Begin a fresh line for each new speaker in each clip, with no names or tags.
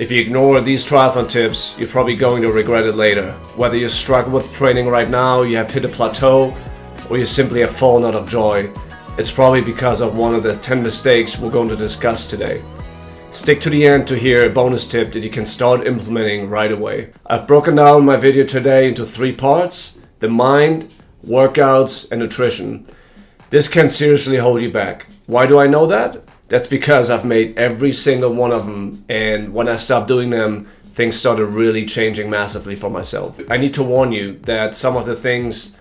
If you ignore these triathlon tips, you're probably going to regret it later. Whether you struggle with training right now, you have hit a plateau, or you simply have fallen out of joy, it's probably because of one of the 10 mistakes we're going to discuss today. Stick to the end to hear a bonus tip that you can start implementing right away. I've broken down my video today into 3 parts: the mind, workouts, and nutrition. This can seriously hold you back. Why do I know that? That's because I've made every single one of them, and when I stopped doing them, things started really changing massively for myself. I need to warn you that some of the things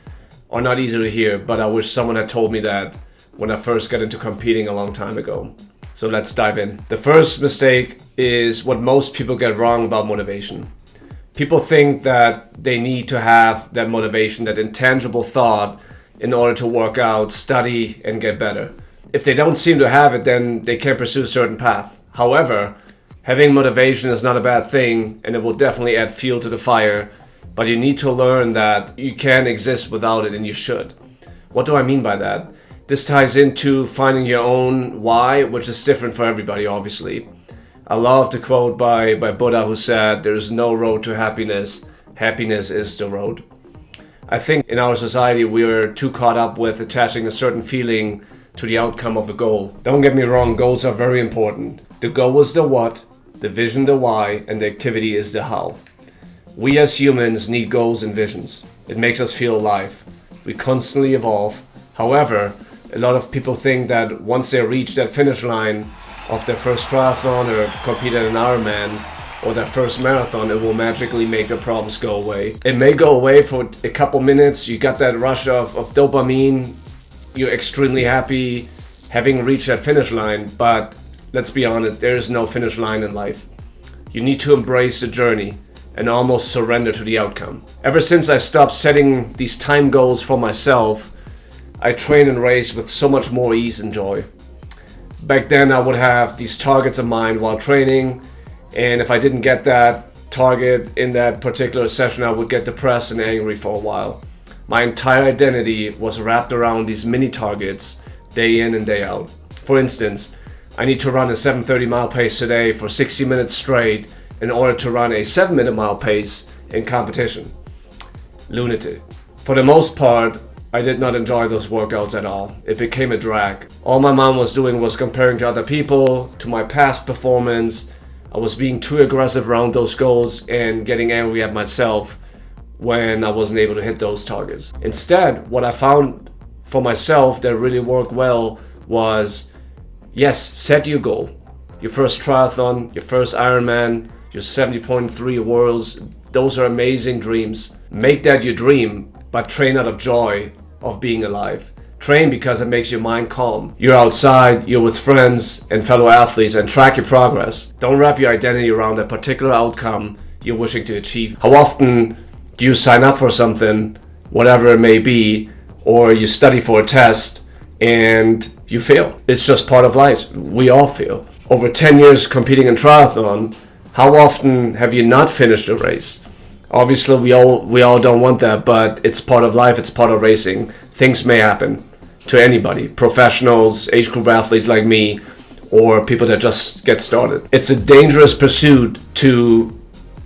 are not easy to hear, but I wish someone had told me that when I first got into competing a long time ago. So let's dive in. The first mistake is what most people get wrong about motivation. People think that they need to have that motivation, that intangible thought, in order to work out, study, and get better. If they don't seem to have it, then they can't pursue a certain path. However, having motivation is not a bad thing, and it will definitely add fuel to the fire, but you need to learn that you can exist without it, and you should. What do I mean by that? This ties into finding your own why, which is different for everybody, obviously. I love the quote by Buddha, who said, "There's no road to happiness. Happiness is the road." I think in our society, we're too caught up with attaching a certain feeling to the outcome of a goal. Don't get me wrong, goals are very important. The goal is the what, the vision the why, and the activity is the how. We as humans need goals and visions. It makes us feel alive. We constantly evolve. However, a lot of people think that once they reach that finish line of their first triathlon or compete at an Ironman or their first marathon, it will magically make their problems go away. It may go away for a couple minutes. You got that rush of dopamine. You're extremely happy having reached that finish line, but let's be honest, there is no finish line in life. You need to embrace the journey and almost surrender to the outcome. Ever since I stopped setting these time goals for myself, I train and race with so much more ease and joy. Back then I would have these targets in mind while training, and if I didn't get that target in that particular session, I would get depressed and angry for a while. My entire identity was wrapped around these mini targets day in and day out. For instance, I need to run a 7:30 mile pace today for 60 minutes straight in order to run a 7-minute mile pace in competition. Lunatic. For the most part, I did not enjoy those workouts at all. It became a drag. All my mom was doing was comparing to other people, to my past performance. I was being too aggressive around those goals and getting angry at myself when I wasn't able to hit those targets. Instead, what I found for myself that really worked well was, yes, set your goal. Your first triathlon, your first Ironman, your 70.3 worlds, those are amazing dreams. Make that your dream, but train out of joy of being alive. Train because it makes your mind calm. You're outside, you're with friends and fellow athletes, and track your progress. Don't wrap your identity around a particular outcome you're wishing to achieve. How often do you sign up for something, whatever it may be, or you study for a test and you fail? It's just part of life. We all fail. Over 10 years competing in triathlon, how often have you not finished a race? Obviously, we all don't want that, but it's part of life, it's part of racing. Things may happen to anybody, professionals, age group athletes like me, or people that just get started. It's a dangerous pursuit to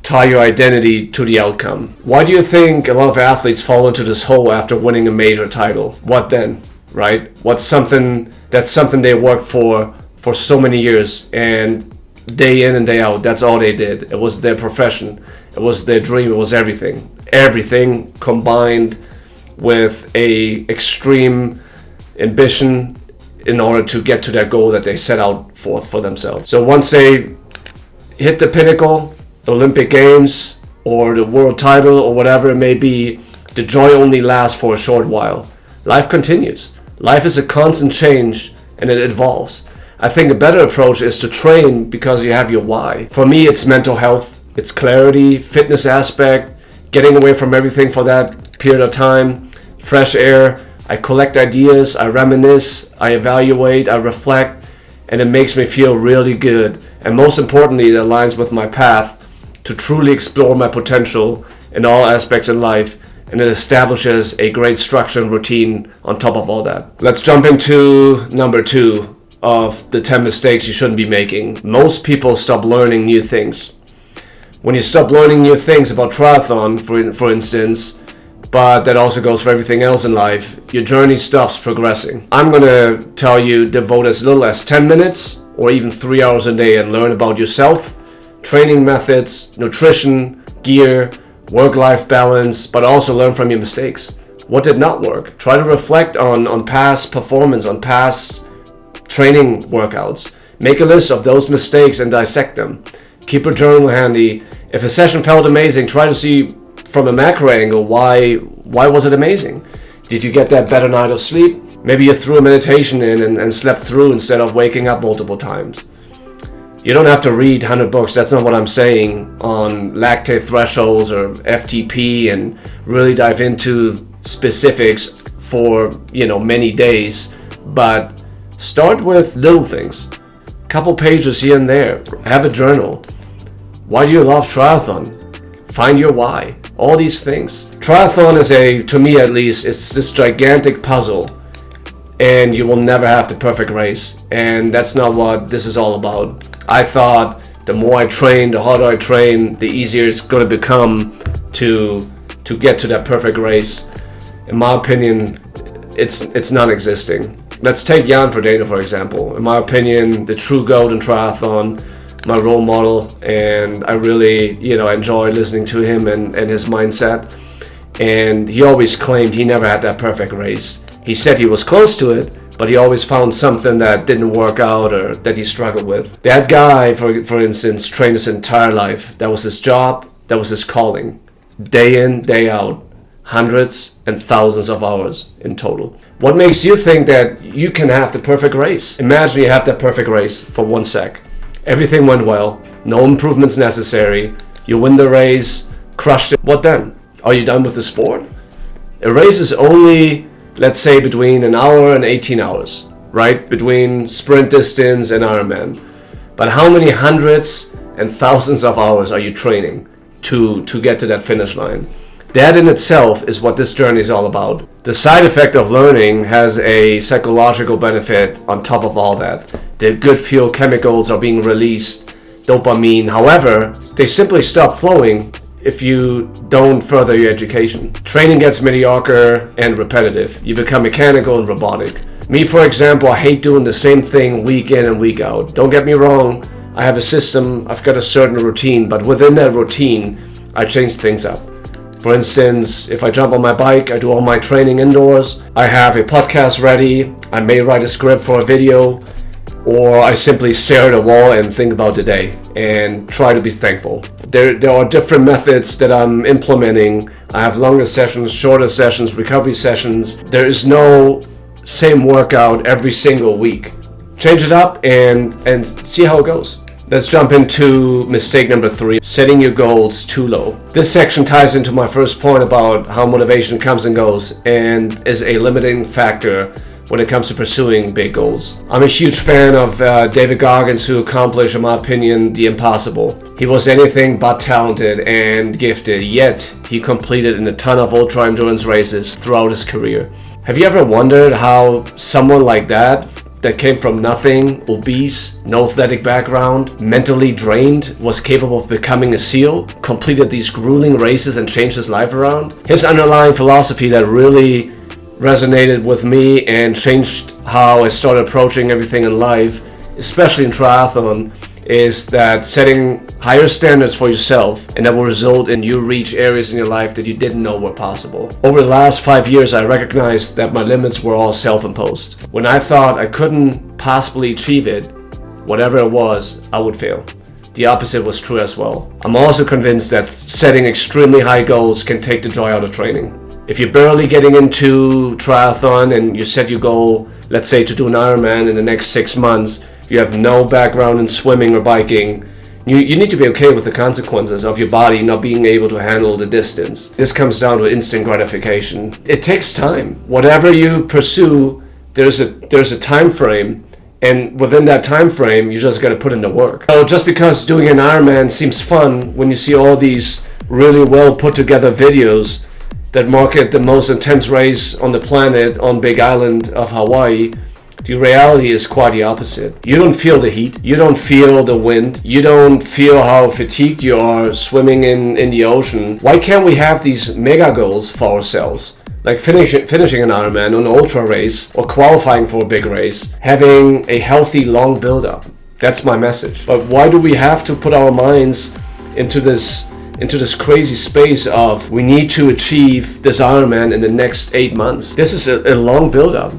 tie your identity to the outcome. Why do you think a lot of athletes fall into this hole after winning a major title? What then, right? That's something they worked for so many years, and day in and day out, that's all they did. It was their profession. It was their dream. It was everything. Everything combined with a extreme ambition in order to get to that goal that they set out for themselves. So once they hit the pinnacle, the Olympic Games or the world title or whatever it may be, the joy only lasts for a short while. Life continues. Life is a constant change and it evolves. I think a better approach is to train because you have your why. For me, it's mental health, it's clarity, fitness aspect, getting away from everything for that period of time, fresh air. I collect ideas, I reminisce, I evaluate, I reflect, and it makes me feel really good. And most importantly, it aligns with my path to truly explore my potential in all aspects in life, and it establishes a great structure and routine on top of all that. Let's jump into number 2 of the 10 mistakes you shouldn't be making. Most people stop learning new things. When you stop learning new things about triathlon, for instance, but that also goes for everything else in life, your journey stops progressing. I'm gonna tell you, devote as little as 10 minutes or even 3 hours a day and learn about yourself, training methods, nutrition, gear, work-life balance, but also learn from your mistakes. What did not work? Try to reflect on past performance, on past training workouts. Make a list of those mistakes and dissect them. Keep a journal handy. If a session felt amazing, try to see from a macro angle why was it amazing? Did you get that better night of sleep? Maybe you threw a meditation in and slept through instead of waking up multiple times. You don't have to read 100 books, that's not what I'm saying, on lactate thresholds or FTP and really dive into specifics for, many days. But start with little things. Couple pages here and there. Have a journal. Why do you love triathlon? Find your why. All these things. Triathlon is to me at least, it's this gigantic puzzle, and you will never have the perfect race. And that's not what this is all about. I thought the more I train, the harder I train, the easier it's going to become to get to that perfect race. In my opinion, it's non-existing. Let's take Jan Frodeno, for example. In my opinion, the true GOAT in triathlon, my role model, and I really, enjoy listening to him and his mindset. And he always claimed he never had that perfect race. He said he was close to it, but he always found something that didn't work out or that he struggled with. That guy, for instance, trained his entire life. That was his job, that was his calling. Day in, day out. Hundreds and thousands of hours in total. What makes you think that you can have the perfect race? Imagine you have that perfect race for 1 sec. Everything went well, no improvements necessary. You win the race, crushed it. What then? Are you done with the sport? A race is only, let's say, between an hour and 18 hours, right? Between sprint distance and Ironman. But how many hundreds and thousands of hours are you training to get to that finish line? That in itself is what this journey is all about. The side effect of learning has a psychological benefit on top of all that. The good feel chemicals are being released, dopamine. However, they simply stop flowing if you don't further your education. Training gets mediocre and repetitive. You become mechanical and robotic. Me, for example, I hate doing the same thing week in and week out. Don't get me wrong, I have a system, I've got a certain routine, but within that routine, I change things up. For instance, if I jump on my bike, I do all my training indoors. I have a podcast ready. I may write a script for a video, or I simply stare at a wall and think about the day and try to be thankful. There are different methods that I'm implementing. I have longer sessions, shorter sessions, recovery sessions. There is no same workout every single week. Change it up and see how it goes. Let's jump into mistake number 3, setting your goals too low. This section ties into my first point about how motivation comes and goes and is a limiting factor when it comes to pursuing big goals. I'm a huge fan of David Goggins, who accomplished, in my opinion, the impossible. He was anything but talented and gifted, yet he completed in a ton of ultra endurance races throughout his career. Have you ever wondered how someone like that came from nothing, obese, no athletic background, mentally drained, was capable of becoming a SEAL, completed these grueling races and changed his life around? His underlying philosophy that really resonated with me and changed how I started approaching everything in life, especially in triathlon, is that setting higher standards for yourself, and that will result in you reach areas in your life that you didn't know were possible. Over the last 5 years, I recognized that my limits were all self-imposed. When I thought I couldn't possibly achieve it, whatever it was, I would fail. The opposite was true as well. I'm also convinced that setting extremely high goals can take the joy out of training. If you're barely getting into triathlon and you set your goal, let's say to do an Ironman in the next 6 months, you have no background in swimming or biking, you need to be okay with the consequences of your body not being able to handle the distance. This comes down to instant gratification. It takes time. Whatever you pursue, there's a time frame, and within that time frame, you just got to put in the work. So just because doing an Ironman seems fun when you see all these really well put together videos that market the most intense race on the planet on Big Island of Hawaii, The reality is quite the opposite. You don't feel the heat, you don't feel the wind, you don't feel how fatigued you are swimming in the ocean. Why can't we have these mega goals for ourselves? Like finishing an Ironman, an ultra race, or qualifying for a big race, having a healthy long build-up. That's my message. But why do we have to put our minds into this crazy space of we need to achieve this Ironman in the next 8 months? This is a long build-up.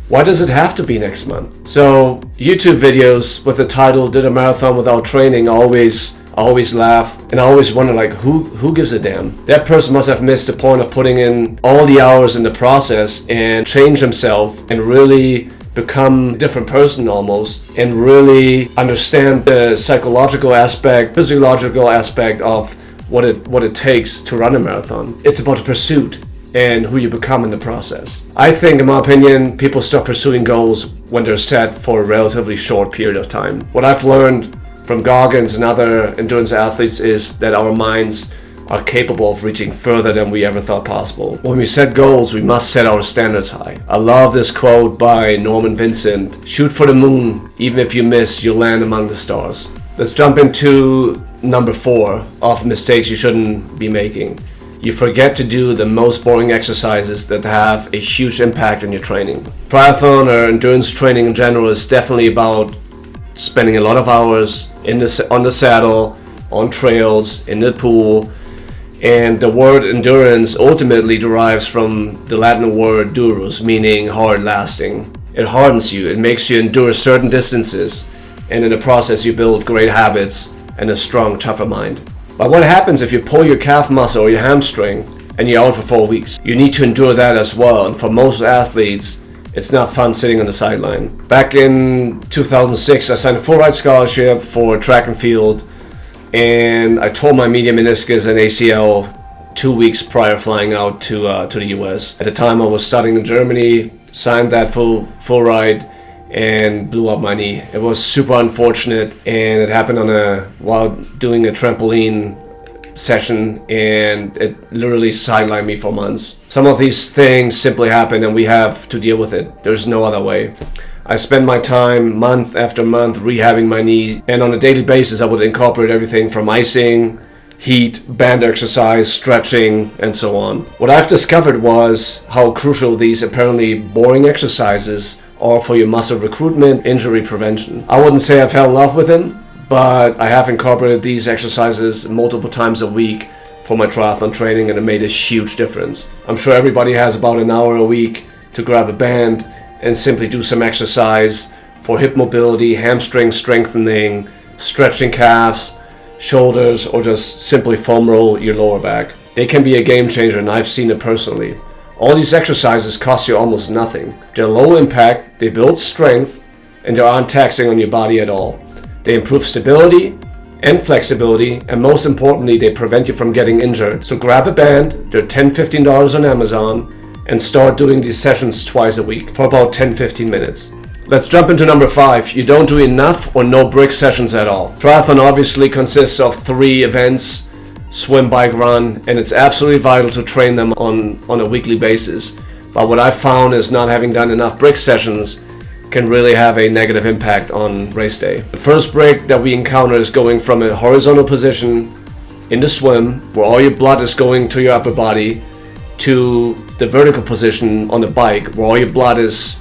Why does it have to be next month? So YouTube videos with the title "Did a Marathon Without Training" I always laugh, and I always wonder, like, who gives a damn? That person must have missed the point of putting in all the hours in the process and change himself and really become a different person almost, and really understand the psychological aspect, physiological aspect of what it takes to run a marathon. It's about the pursuit and who you become in the process. I think, in my opinion, people stop pursuing goals when they're set for a relatively short period of time. What I've learned from Goggins and other endurance athletes is that our minds are capable of reaching further than we ever thought possible. When we set goals, we must set our standards high. I love this quote by Norman Vincent: "Shoot for the moon, even if you miss, you'll land among the stars." Let's jump into number 4 of mistakes you shouldn't be making. You forget to do the most boring exercises that have a huge impact on your training. Triathlon or endurance training in general is definitely about spending a lot of hours on the saddle, on trails, in the pool, and the word endurance ultimately derives from the Latin word durus, meaning hard lasting. It hardens you, it makes you endure certain distances, and in the process you build great habits and a strong, tougher mind. But what happens if you pull your calf muscle or your hamstring and you're out for 4 weeks? You need to endure that as well, and for most athletes, it's not fun sitting on the sideline. Back in 2006, I signed a full-ride scholarship for track and field, and I tore my medial meniscus and ACL 2 weeks prior flying out to the US. At the time, I was studying in Germany, signed that full ride, and blew up my knee. It was super unfortunate, and it happened while doing a trampoline session, and it literally sidelined me for months. Some of these things simply happen, and we have to deal with it. There's no other way. I spent my time month after month rehabbing my knee, and on a daily basis I would incorporate everything from icing, heat, band exercise, stretching, and so on. What I've discovered was how crucial these apparently boring exercises are for your muscle recruitment, injury prevention. I wouldn't say I fell in love with them, but I have incorporated these exercises multiple times a week for my triathlon training, and it made a huge difference. I'm sure everybody has about an hour a week to grab a band and simply do some exercise for hip mobility, hamstring strengthening, stretching calves, shoulders, or just simply foam roll your lower back. They can be a game changer, and I've seen it personally. All these exercises cost you almost nothing. They're low impact, they build strength, and they aren't taxing on your body at all. They improve stability and flexibility, and most importantly, they prevent you from getting injured. So grab a band, they're $10-15 on Amazon, and start doing these sessions twice a week for about 10-15 minutes. Let's jump into number 5. You don't do enough or no brick sessions at all. Triathlon obviously consists of 3 events: swim, bike, run, and it's absolutely vital to train them on a weekly basis. But what I've found is not having done enough brick sessions can really have a negative impact on race day. The first break that we encounter is going from a horizontal position in the swim, where all your blood is going to your upper body, to the vertical position on the bike, where all your blood is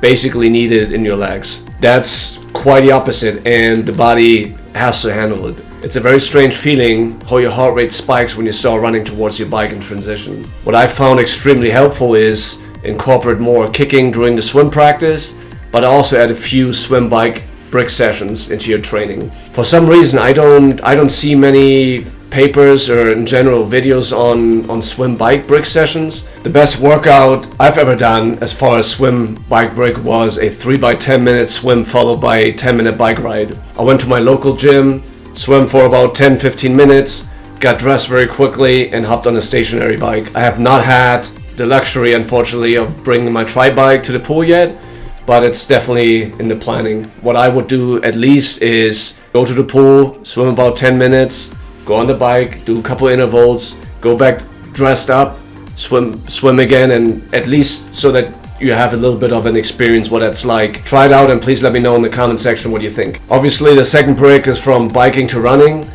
basically needed in your legs. That's quite the opposite, and the body has to handle it. It's a very strange feeling how your heart rate spikes when you start running towards your bike in transition. What I found extremely helpful is incorporate more kicking during the swim practice, but also add a few swim, bike, brick sessions into your training. For some reason, I don't see many papers or in general videos on swim, bike, brick sessions. The best workout I've ever done as far as swim, bike, brick was a 3x10 minute swim followed by a 10-minute bike ride. I went to my local gym, swam for about 10-15 minutes, got dressed very quickly, and hopped on a stationary bike. I have not had the luxury, unfortunately, of bringing my tri bike to the pool yet, but it's definitely in the planning. What I would do at least is go to the pool, swim about 10 minutes, go on the bike, do a couple intervals, go back dressed up, swim again, and at least so that you have a little bit of an experience what that's like. Try it out and please let me know in the comment section what you think. Obviously the second break is from biking to running.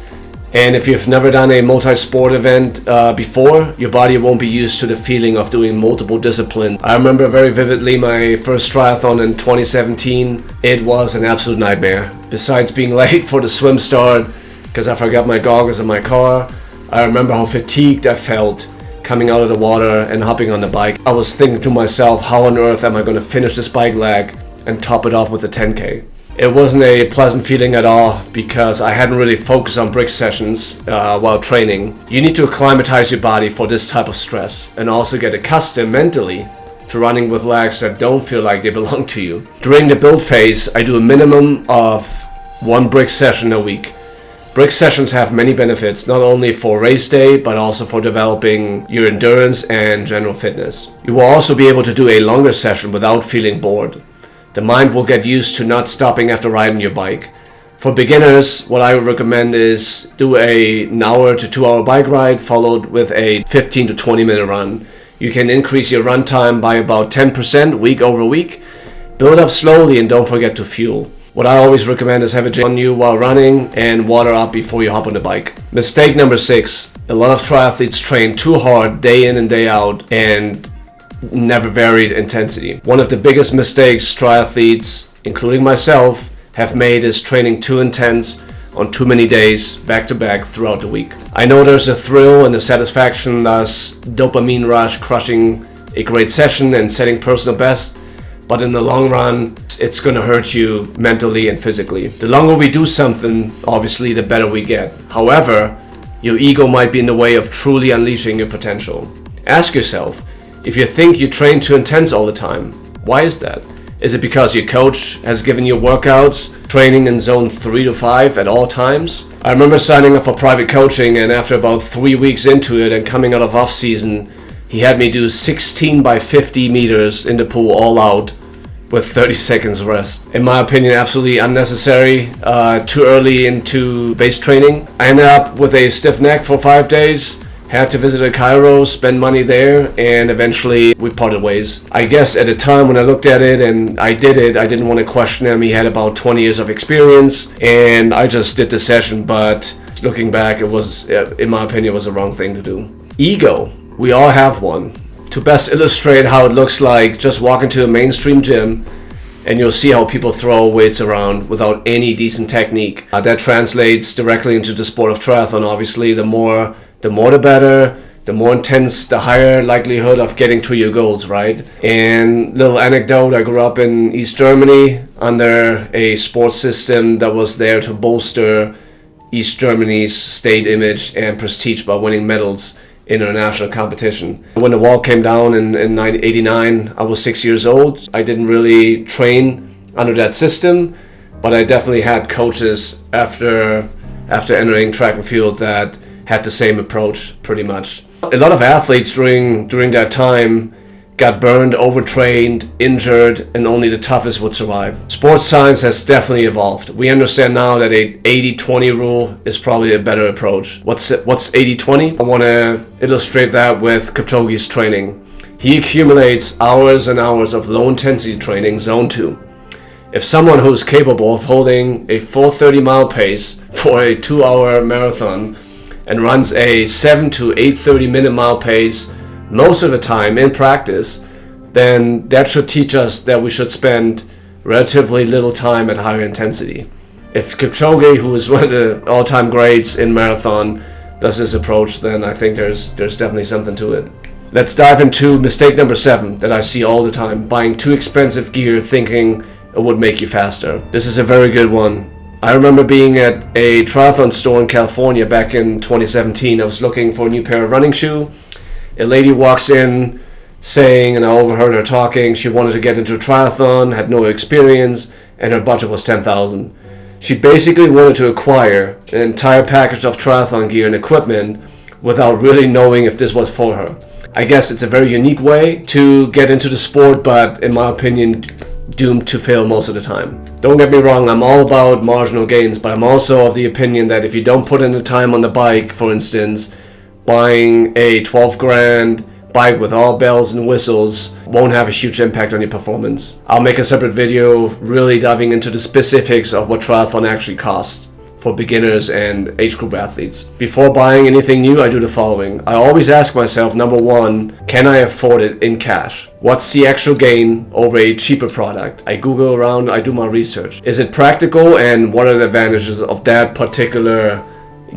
And if you've never done a multi-sport event before, your body won't be used to the feeling of doing multiple disciplines. I remember very vividly my first triathlon in 2017. It was an absolute nightmare. Besides being late for the swim start because I forgot my goggles in my car, I remember how fatigued I felt coming out of the water and hopping on the bike. I was thinking to myself, how on earth am I going to finish this bike leg and top it off with a 10K? It wasn't a pleasant feeling at all because I hadn't really focused on brick sessions while training. You need to acclimatize your body for this type of stress and also get accustomed mentally to running with legs that don't feel like they belong to you. During the build phase, I do a minimum of 1 brick session a week. Brick sessions have many benefits, not only for race day, but also for developing your endurance and general fitness. You will also be able to do a longer session without feeling bored. The mind will get used to not stopping after riding your bike. For beginners, what I would recommend is do an hour to 2 hour bike ride followed with a 15 to 20 minute run. You can increase your run time by about 10% week over week. Build up slowly and don't forget to fuel. What I always recommend is have a gym on you while running and water up before you hop on the bike. Mistake number 6. A lot of triathletes train too hard day in and day out and never varied intensity. One of the biggest mistakes triathletes, including myself, have made is training too intense on too many days back to back throughout the week. I know there's a thrill and a satisfaction, thus dopamine rush, crushing a great session and setting personal best, but in the long run, it's gonna hurt you mentally and physically. The longer we do something, obviously, the better we get. However, your ego might be in the way of truly unleashing your potential. Ask yourself, if you think you train too intense all the time, why is that? Is it because your coach has given you workouts, training in zone 3 to 5 at all times? I remember signing up for private coaching, and after about 3 weeks into it and coming out of off season, he had me do 16 by 50 meters in the pool all out with 30 seconds rest. In my opinion, absolutely unnecessary, too early into base training. I ended up with a stiff neck for 5 days. Had to visit a chiro, spend money there, and eventually we parted ways. I guess at the time when I looked at it and I did it, I didn't want to question him. He had about 20 years of experience, and I just did the session, but looking back, it was, in my opinion, it was the wrong thing to do. Ego. We all have one. To best illustrate how it looks like, just walk into a mainstream gym and you'll see how people throw weights around without any decent technique. That translates directly into the sport of triathlon. Obviously, the more the better, the more intense, the higher likelihood of getting to your goals, right? And little anecdote, I grew up in East Germany under a sports system that was there to bolster East Germany's state image and prestige by winning medals in international competition. When the wall came down in 1989, I was 6 years old. I didn't really train under that system, but I definitely had coaches after entering track and field that had the same approach pretty much. A lot of athletes during that time got burned, overtrained, injured, and only the toughest would survive. Sports science has definitely evolved. We understand now that a 80-20 rule is probably a better approach. What's 80-20? I want to illustrate that with Kipchoge's training. He accumulates hours and hours of low intensity training, zone 2. If someone who's capable of holding a full 30-mile pace for a 2-hour marathon and runs a 7 to 8:30 minute mile pace most of the time in practice, then that should teach us that we should spend relatively little time at higher intensity. If Kipchoge, who is one of the all-time greats in marathon, does this approach, then I think there's definitely something to it. Let's dive into mistake number 7 that I see all the time: buying too expensive gear thinking it would make you faster. This is a very good one. I remember being at a triathlon store in California back in 2017. I was looking for a new pair of running shoe. A lady walks in saying, and I overheard her talking, she wanted to get into triathlon, had no experience, and her budget was $10,000. She basically wanted to acquire an entire package of triathlon gear and equipment without really knowing if this was for her. I guess it's a very unique way to get into the sport, but in my opinion, doomed to fail most of the time. Don't get me wrong, I'm all about marginal gains, but I'm also of the opinion that if you don't put in the time on the bike, for instance, buying a 12 grand bike with all bells and whistles won't have a huge impact on your performance. I'll make a separate video really diving into the specifics of what triathlon actually costs for beginners and age group athletes. Before buying anything new, I do the following. I always ask myself, number one, can I afford it in cash? What's the actual gain over a cheaper product? I Google around, I do my research. Is it practical, and what are the advantages of that particular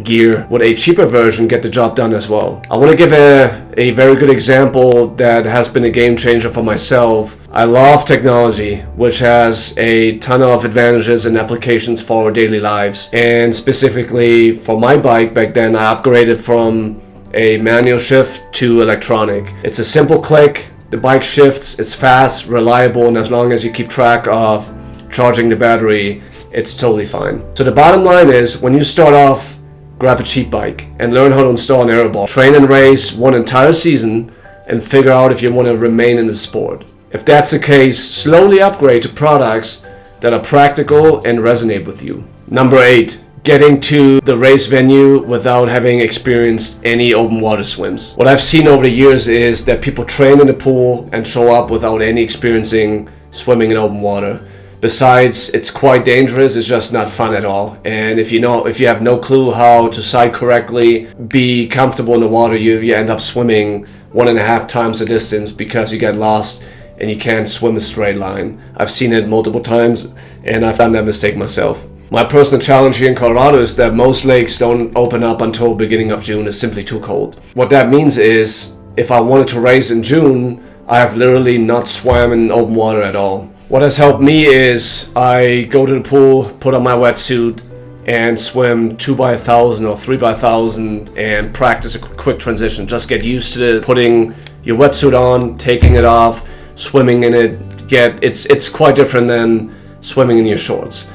gear? Would a cheaper version get the job done as well? I want to give a very good example that has been a game changer for myself. I love technology, which has a ton of advantages and applications for our daily lives. And specifically for my bike back then, I upgraded from a manual shift to electronic. It's a simple click, the bike shifts, it's fast, reliable, and as long as you keep track of charging the battery, it's totally fine. So the bottom line is, when you start off, grab a cheap bike and learn how to install an aero ball. Train and race one entire season and figure out if you want to remain in the sport. If that's the case, slowly upgrade to products that are practical and resonate with you. Number 8, getting to the race venue without having experienced any open water swims. What I've seen over the years is that people train in the pool and show up without any experiencing swimming in open water. Besides, it's quite dangerous, it's just not fun at all. And if you have no clue how to sight correctly, be comfortable in the water, you end up swimming 1.5 times the distance because you get lost and you can't swim a straight line. I've seen it multiple times and I've done that mistake myself. My personal challenge here in Colorado is that most lakes don't open up until beginning of June. It's simply too cold. What that means is, if I wanted to race in June, I have literally not swam in open water at all. What has helped me is I go to the pool, put on my wetsuit, and swim 2x1,000 or 3x1,000 and practice a quick transition. Just get used to putting your wetsuit on, taking it off, swimming in it. It's quite different than swimming in your shorts.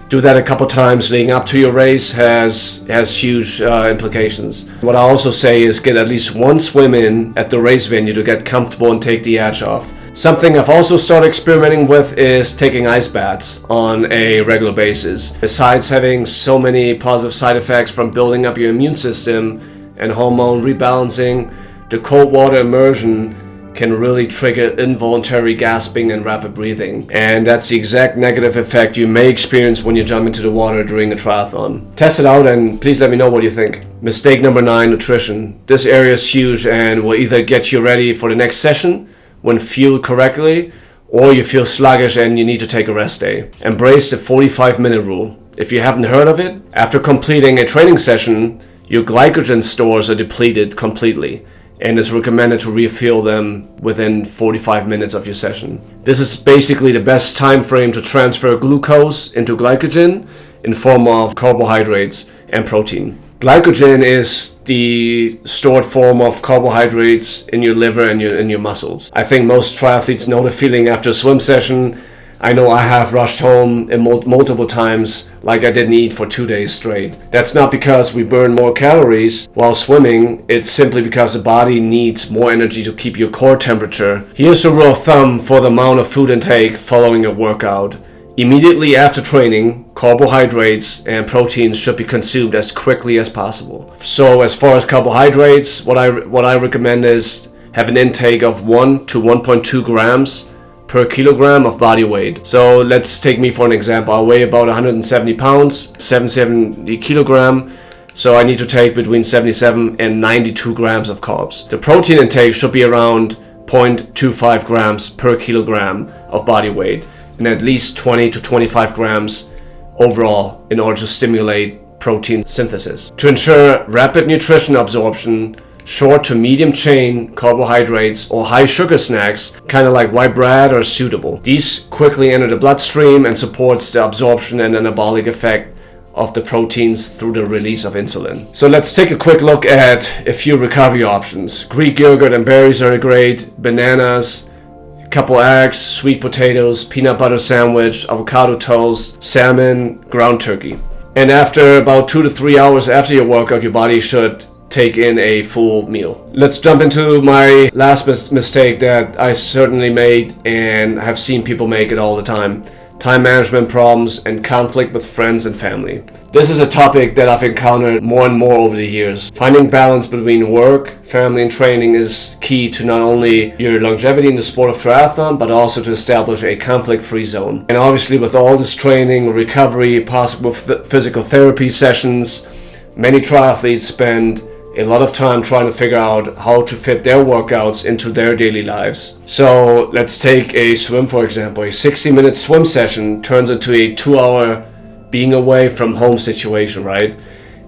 Do that a couple times leading up to your race has huge implications. What I also say is get at least one swim in at the race venue to get comfortable and take the edge off. Something I've also started experimenting with is taking ice baths on a regular basis. Besides having so many positive side effects from building up your immune system and hormone rebalancing, the cold water immersion can really trigger involuntary gasping and rapid breathing. And that's the exact negative effect you may experience when you jump into the water during a triathlon. Test it out and please let me know what you think. Mistake number 9, nutrition. This area is huge and will either get you ready for the next session when fueled correctly, or you feel sluggish and you need to take a rest day. Embrace the 45-minute rule. If you haven't heard of it, after completing a training session, your glycogen stores are depleted completely, and it's recommended to refill them within 45 minutes of your session. This is basically the best time frame to transfer glucose into glycogen in form of carbohydrates and protein. Glycogen is the stored form of carbohydrates in your liver and your muscles. I think most triathletes know the feeling after a swim session. I know I have rushed home multiple times like I didn't eat for 2 days straight. That's not because we burn more calories while swimming, it's simply because the body needs more energy to keep your core temperature. Here's a rule of thumb for the amount of food intake following a workout. Immediately after training, carbohydrates and proteins should be consumed as quickly as possible. So as far as carbohydrates, what I recommend is have an intake of 1 to 1.2 grams per kilogram of body weight. So let's take me for an example. I weigh about 170 pounds, 770 kilogram. So I need to take between 77 and 92 grams of carbs. The protein intake should be around 0.25 grams per kilogram of body weight, and at least 20 to 25 grams overall in order to stimulate protein synthesis. To ensure rapid nutrition absorption, short to medium chain carbohydrates or high sugar snacks, kind of like white bread, are suitable. These quickly enter the bloodstream and supports the absorption and anabolic effect of the proteins through the release of insulin. So let's take a quick look at a few recovery options. Greek yogurt and berries are great, bananas, couple eggs, sweet potatoes, peanut butter sandwich, avocado toast, salmon, ground turkey. And after about 2 to 3 hours after your workout, your body should take in a full meal. Let's jump into my last mistake that I certainly made and have seen people make it all the time. time management problems, and conflict with friends and family. This is a topic that I've encountered more and more over the years. Finding balance between work, family, and training is key to not only your longevity in the sport of triathlon, but also to establish a conflict-free zone. And obviously with all this training, recovery, possible physical therapy sessions, many triathletes spend a lot of time trying to figure out how to fit their workouts into their daily lives. So let's take a swim, for example. A 60-minute swim session turns into a 2-hour being away from home situation, right?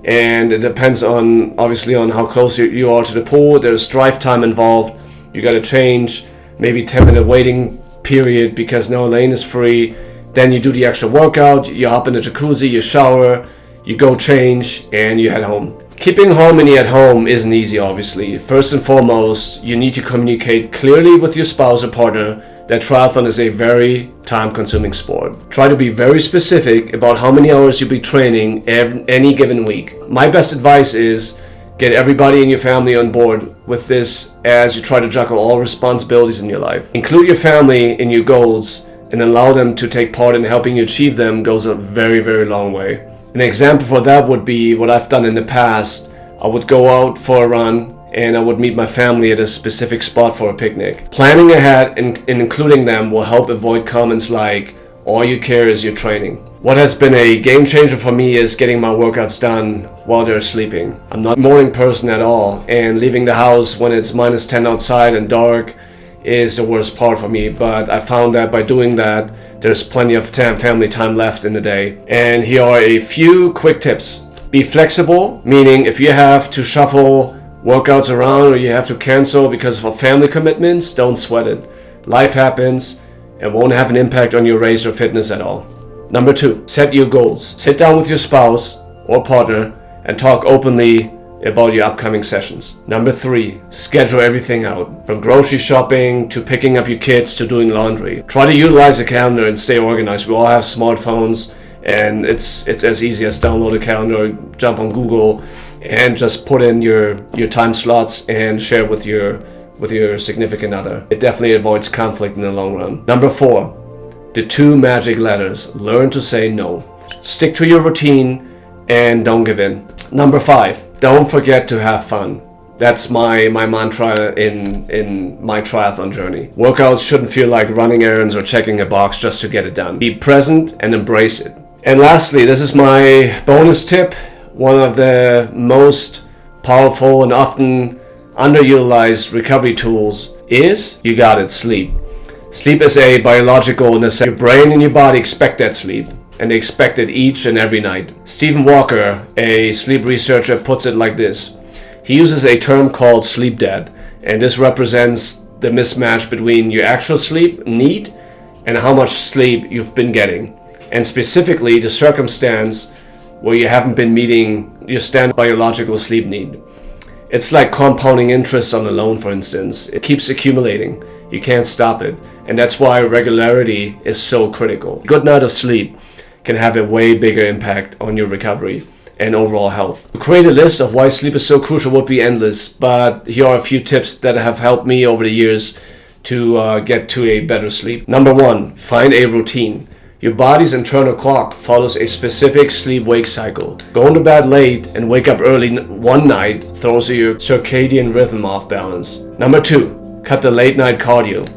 And it depends on, obviously, on how close you are to the pool. There's drive time involved. You got to change, maybe 10-minute waiting period because no lane is free. Then you do the extra workout, you hop in the jacuzzi, you shower, you go change, and you head home. Keeping harmony at home isn't easy, obviously. First and foremost, you need to communicate clearly with your spouse or partner that triathlon is a very time-consuming sport. Try to be very specific about how many hours you'll be training any given week. My best advice is get everybody in your family on board with this as you try to juggle all responsibilities in your life. Include your family in your goals and allow them to take part in helping you achieve them goes a very, very long way. An example for that would be what I've done in the past. I would go out for a run and I would meet my family at a specific spot for a picnic. Planning ahead and including them will help avoid comments like, all you care is your training. What has been a game changer for me is getting my workouts done while they're sleeping. I'm not a morning person at all, and leaving the house when it's -10 outside and dark is the worst part for me, but I found that by doing that, there's plenty of family time left in the day. And here are a few quick tips. Be flexible, meaning if you have to shuffle workouts around or you have to cancel because of family commitments, don't sweat it. Life happens and won't have an impact on your race or fitness at all. Number 2, set your goals. Sit down with your spouse or partner and talk openly about your upcoming sessions. Number 3, schedule everything out, from grocery shopping to picking up your kids to doing laundry. Try to utilize a calendar and stay organized. We all have smartphones and it's as easy as download a calendar, jump on Google and just put in your time slots and share with your significant other. It definitely avoids conflict in the long run. Number 4, the 2 magic letters. Learn to say no. Stick to your routine and don't give in. Number 5, don't forget to have fun. That's my mantra in my triathlon journey. Workouts shouldn't feel like running errands or checking a box just to get it done. Be present and embrace it. And lastly, this is my bonus tip. One of the most powerful and often underutilized recovery tools is, you got it, sleep. Sleep is a biological necessity. Your brain and your body expect that sleep, and they expect it each and every night. Stephen Walker, a sleep researcher, puts it like this. He uses a term called sleep debt, and this represents the mismatch between your actual sleep need and how much sleep you've been getting, and specifically the circumstance where you haven't been meeting your standard biological sleep need. It's like compounding interest on a loan, for instance. It keeps accumulating. You can't stop it. And that's why regularity is so critical. A good night of sleep can have a way bigger impact on your recovery and overall health. To create a list of why sleep is so crucial would be endless, but here are a few tips that have helped me over the years to get to a better sleep. Number 1, find a routine. Your body's internal clock follows a specific sleep-wake cycle. Going to bed late and wake up early one night throws your circadian rhythm off balance. Number 2, cut the late night cardio.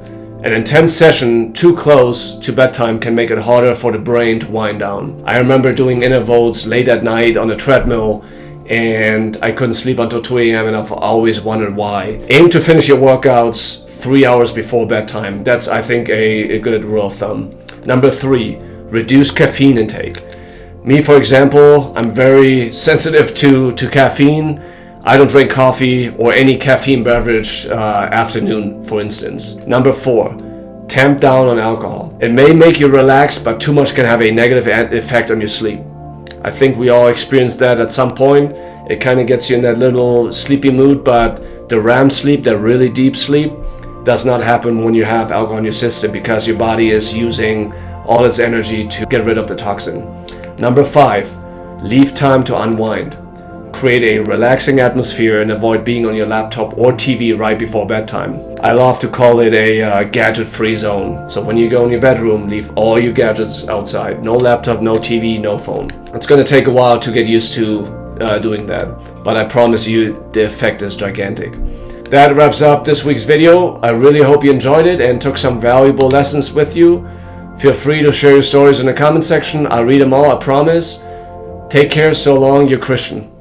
An intense session too close to bedtime can make it harder for the brain to wind down. I remember doing intervals late at night on a treadmill and I couldn't sleep until 2 a.m. and I've always wondered why. Aim to finish your workouts 3 hours before bedtime. That's, I think, a good rule of thumb. Number 3, reduce caffeine intake. Me, for example, I'm very sensitive to caffeine. I don't drink coffee or any caffeine beverage afternoon, for instance. Number 4, tamp down on alcohol. It may make you relax, but too much can have a negative effect on your sleep. I think we all experience that at some point. It kind of gets you in that little sleepy mood, but the REM sleep, that really deep sleep, does not happen when you have alcohol in your system because your body is using all its energy to get rid of the toxin. Number 5, leave time to unwind. create a relaxing atmosphere and avoid being on your laptop or TV right before bedtime. I love to call it a gadget-free zone. So when you go in your bedroom, leave all your gadgets outside. No laptop, no TV, no phone. It's gonna take a while to get used to doing that, but I promise you the effect is gigantic. That wraps up this week's video. I really hope you enjoyed it and took some valuable lessons with you. Feel free to share your stories in the comment section. I'll read them all, I promise. Take care, so long, you're Christian.